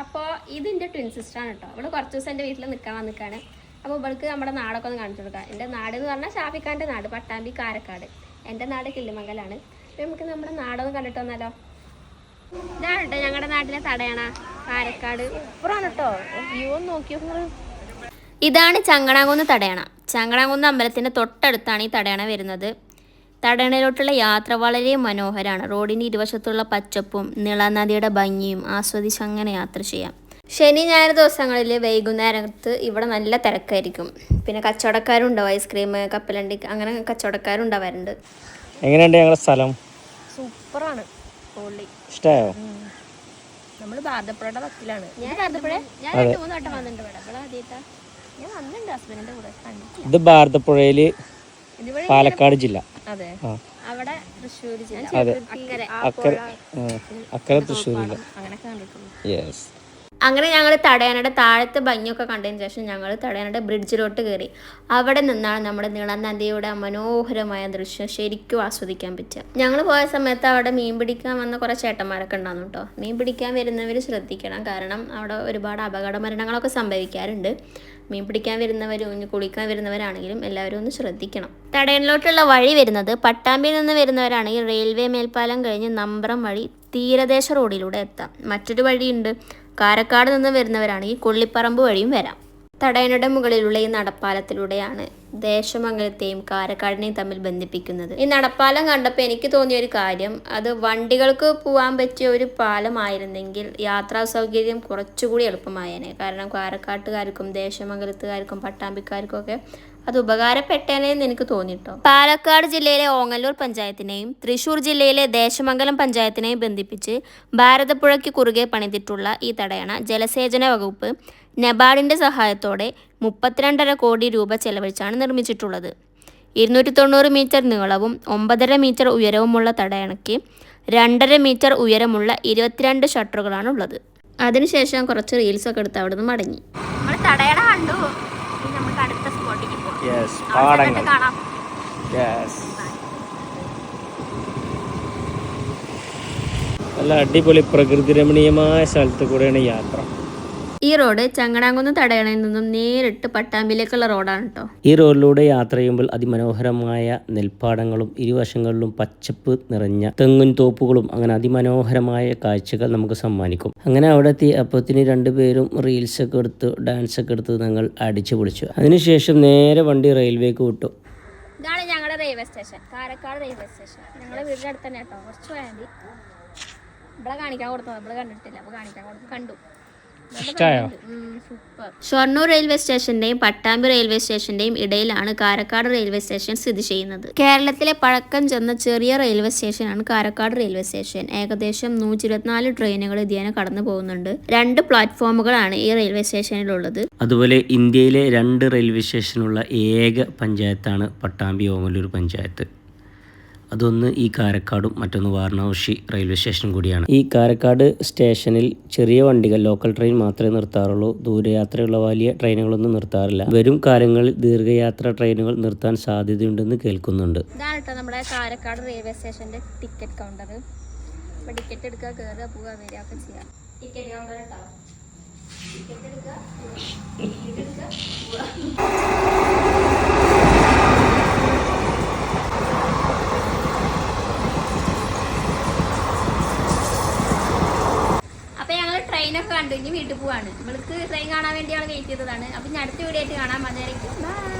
അപ്പോൾ ഇതിൻ്റെ ട്വിൻ സിസ്റ്ററാണ് കേട്ടോ. ഇവിടെ കുറച്ച് ദിവസം എൻ്റെ വീട്ടിൽ നിൽക്കാൻ വന്നിക്കാണ്. അപ്പോൾ ഇവൾക്ക് നമ്മുടെ നാടൊക്കെ ഒന്ന് കാണിച്ചു കൊടുക്കാം. എൻ്റെ നാട് എന്ന് പറഞ്ഞാൽ ഷാഫിഖാൻ്റെ നാട്, പട്ടാമ്പി കാരക്കാട്. എൻ്റെ നാട് കിള്ളിമംഗലാണ്. അപ്പോൾ നമുക്ക് നമ്മുടെ നാടൊന്ന് കണ്ടിട്ട് വന്നാലോ. ഇതാണ് കേട്ടോ ഞങ്ങളുടെ നാട്ടിലെ തടയണ, കാരക്കാട്. സൂപ്പറാണ് കേട്ടോ, വ്യൂ ഒന്ന് നോക്കിയോ. ഇതാണ് ചങ്ങണാകുന്ന് തടയണ. ചങ്ങണാകുന്ന് അമ്പലത്തിൻ്റെ തൊട്ടടുത്താണ് ഈ തടയണ വരുന്നത്. തടയണയിലോട്ടുള്ള യാത്ര വളരെ മനോഹരമാണ്. റോഡിൻ്റെ ഇരുവശത്തുള്ള പച്ചപ്പും നീളനദിയുടെ ഭംഗിയും ആസ്വദിച്ച് അങ്ങനെ യാത്ര ചെയ്യാം. ശനി ഞായർ ദിവസങ്ങളിൽ വൈകുന്നേരത്ത് ഇവിടെ നല്ല തിരക്കായിരിക്കും. പിന്നെ കച്ചവടക്കാരുണ്ടാവും, ഐസ്ക്രീം, കപ്പലണ്ടി, അങ്ങനെ കച്ചവടക്കാരുണ്ടാവാറുണ്ട്. എങ്ങനെയുണ്ട് ഞങ്ങളുടെ സ്ഥലം? സൂപ്പറാണ്, ഇഷ്ടമായോ? നമ്മൾ ഭാരതപ്പുഴയുടെ വക്കിലാണ്. ഞാൻ 2-3 വട്ടം വന്നിട്ടുണ്ട് ഇവിടെ. ഇവിടെ ആദ്യമായിട്ടാ ഞാൻ വന്നിട്ടുണ്ട് ഹസ്ബൻഡിന്റെ കൂടെ. ഇത് ഭാരതപ്പുഴയില് പാലക്കാട് ജില്ല. അതെ, അവിടെ തൃശ്ശൂർ ജില്ല. അക്കരെ തൃശ്ശൂർ ജില്ല. അങ്ങനെ ഞങ്ങൾ തടയണയുടെ താഴത്തെ ഭംഗിയൊക്കെ കണ്ടതിന് ശേഷം ഞങ്ങൾ തടയണയുടെ ബ്രിഡ്ജിലോട്ട് കയറി. അവിടെ നിന്നാണ് നമ്മുടെ നീളനദിയുടെ മനോഹരമായ ദൃശ്യം ശരിക്കും ആസ്വദിക്കാൻ പറ്റുക. ഞങ്ങൾ പോയ സമയത്ത് അവിടെ മീൻ പിടിക്കാൻ വന്ന കുറേ ചേട്ടന്മാരൊക്കെ ഉണ്ടായിരുന്നു കേട്ടോ. മീൻ പിടിക്കാൻ വരുന്നവർ ശ്രദ്ധിക്കണം, കാരണം അവിടെ ഒരുപാട് അപകട മരണങ്ങളൊക്കെ സംഭവിക്കാറുണ്ട്. മീൻ പിടിക്കാൻ വരുന്നവരും കുളിക്കാൻ വരുന്നവരാണെങ്കിലും എല്ലാവരും ഒന്ന് ശ്രദ്ധിക്കണം. തടയണിലോട്ടുള്ള വഴി വരുന്നത് പട്ടാമ്പിയിൽ നിന്ന് വരുന്നവരാണെങ്കിൽ റെയിൽവേ മേൽപ്പാലം കഴിഞ്ഞ് നമ്പ്രം വഴി തീരദേശ റോഡിലൂടെ എത്താം. മറ്റൊരു വഴിയുണ്ട്, കാരക്കാട് നിന്ന് വരുന്നവരാണെങ്കിൽ കൊള്ളിപ്പറമ്പ് വഴിയും വരാം. തടയണയുടെ മുകളിലുള്ള ഈ നടപ്പാലത്തിലൂടെയാണ് ദേശമംഗലത്തെയും കാരക്കാടിനെയും തമ്മിൽ ബന്ധിപ്പിക്കുന്നത്. ഈ നടപ്പാലം കണ്ടപ്പോൾ എനിക്ക് തോന്നിയ ഒരു കാര്യം, അത് വണ്ടികൾക്ക് പോകാൻ പറ്റിയ ഒരു പാലമായിരുന്നെങ്കിൽ യാത്രാ സൗകര്യം കുറച്ചുകൂടി എളുപ്പമായേനെ. കാരണം കാരക്കാട്ടുകാർക്കും ദേശമംഗലത്തുകാർക്കും പട്ടാമ്പിക്കാർക്കും ഒക്കെ അത് ഉപകാരപ്പെട്ടേനെന്ന് എനിക്ക് തോന്നിട്ടോ. പാലക്കാട് ജില്ലയിലെ ഓങ്ങല്ലൂർ പഞ്ചായത്തിനെയും തൃശ്ശൂർ ജില്ലയിലെ ദേശമംഗലം പഞ്ചായത്തിനെയും ബന്ധിപ്പിച്ച് ഭാരതപ്പുഴയ്ക്ക് കുറുകെ പണിതിട്ടുള്ള ഈ തടയണ ജലസേചന വകുപ്പ് നബാർഡിൻ്റെ സഹായത്തോടെ 32.5 കോടി രൂപ ചെലവഴിച്ചാണ് നിർമ്മിച്ചിട്ടുള്ളത്. 290 മീറ്റർ നീളവും 9.5 മീറ്റർ ഉയരവുമുള്ള തടയണയ്ക്ക് 2.5 മീറ്റർ ഉയരമുള്ള 22 ഷട്ടറുകളാണ് ഉള്ളത്. അതിനുശേഷം കുറച്ച് റീൽസൊക്കെ എടുത്ത് അവിടെ നിന്ന് മടങ്ങി. നമ്മൾ തടയണ കണ്ടു. നമുക്ക് അടുത്ത സ്പോട്ടിലേക്ക് കാണാം. നല്ല അടിപൊളി പ്രകൃതി രമണീയമായ സ്ഥലത്ത് കൂടെയാണ് യാത്ര. ഈ റോഡ് ചങ്ങനാകുന്ന് തടയണയിൽ നിന്നും നേരിട്ട് പട്ടാമ്പിയിലേക്കുള്ള റോഡാണ് കേട്ടോ. ഈ റോഡിലൂടെ യാത്ര ചെയ്യുമ്പോൾ അതിമനോഹരമായ നെൽപ്പാടങ്ങളും ഇരുവശങ്ങളിലും പച്ചപ്പ് നിറഞ്ഞ തെങ്ങും തോപ്പുകളും അങ്ങനെ അതിമനോഹരമായ കാഴ്ചകൾ നമുക്ക് സമ്മാനിക്കും. അങ്ങനെ അവിടെ എത്തി അപ്പത്തിന് രണ്ടുപേരും റീൽസൊക്കെ എടുത്ത് ഡാൻസൊക്കെ എടുത്ത് ഞങ്ങൾ അടിച്ചു പൊളിച്ചു. അതിനുശേഷം നേരെ വണ്ടി റെയിൽവേക്ക് വിട്ടു. ഇതാണ് ഞങ്ങളുടെ railway station, Karakkad railway station. ഞങ്ങളുടെ വീടിൻ്റെ അടുത്ത് തന്നെ കേട്ടോ, കുറച്ച് പോയാൽ മതി. ഇവിടെ കാണിക്കാൻ കൊടുത്തത് ഇവിടെ കണ്ടിട്ടില്ല, അപ്പോൾ കാണിക്കാൻ കൊടുത്തു, കണ്ടു. ഷൊർണൂർ റെയിൽവേ സ്റ്റേഷന്റെയും പട്ടാമ്പി റെയിൽവേ സ്റ്റേഷന്റെയും ഇടയിലാണ് കാരക്കാട് റെയിൽവേ സ്റ്റേഷൻ സ്ഥിതി ചെയ്യുന്നത്. കേരളത്തിലെ പഴക്കം ചെന്ന ചെറിയ റെയിൽവേ സ്റ്റേഷനാണ് കാരക്കാട് റെയിൽവേ സ്റ്റേഷൻ. ഏകദേശം 124 ട്രെയിനുകൾ ഇതിനെ കടന്നു പോകുന്നുണ്ട്. 2 പ്ലാറ്റ്ഫോമുകളാണ് ഈ റെയിൽവേ സ്റ്റേഷനിലുള്ളത്. അതുപോലെ ഇന്ത്യയിലെ 2 റെയിൽവേ സ്റ്റേഷനുള്ള ഏക പഞ്ചായത്താണ് പട്ടാമ്പി ഓങ്ങല്ലൂർ പഞ്ചായത്ത്. അതൊന്ന് ഈ കാരക്കാടും മറ്റൊന്ന് വാരണാസി റെയിൽവേ സ്റ്റേഷൻ കൂടിയാണ്. ഈ കാരക്കാട് സ്റ്റേഷനിൽ ചെറിയ വണ്ടികൾ, ലോക്കൽ ട്രെയിൻ മാത്രമേ നിർത്താറുള്ളൂ. ദൂരയാത്രയുള്ള വലിയ ട്രെയിനുകളൊന്നും നിർത്താറില്ല. വരും കാലങ്ങളിൽ ദീർഘയാത്ര ട്രെയിനുകൾ നിർത്താൻ സാധ്യതയുണ്ടെന്ന് കേൾക്കുന്നുണ്ട്. ഇതാണ് കേട്ടോ നമ്മുടെ കാരക്കാട് റെയിൽവേ സ്റ്റേഷന്റെ ടിക്കറ്റ് കൗണ്ടർ. അപ്പോൾ ടിക്കറ്റ് എടുക്കുക, കയറുക, പോവുക, വരിക ഒക്കെ ചെയ്യാം. ടിക്കറ്റ് കൗണ്ടർ കേട്ടോ. ടിക്കറ്റ് എടുക്കുക, ട്രെയിനൊക്കെ കണ്ടു. ഇനി വീട്ടിൽ പോവാണ്. നമ്മൾക്ക് ട്രെയിൻ കാണാൻ വേണ്ടി വെയിറ്റ് ചെയ്തതാണ്. അപ്പം ഇനി അടുത്ത വീഡിയോ ആയിട്ട് കാണാൻ. അതുവരെയ്ക്കും ബൈ.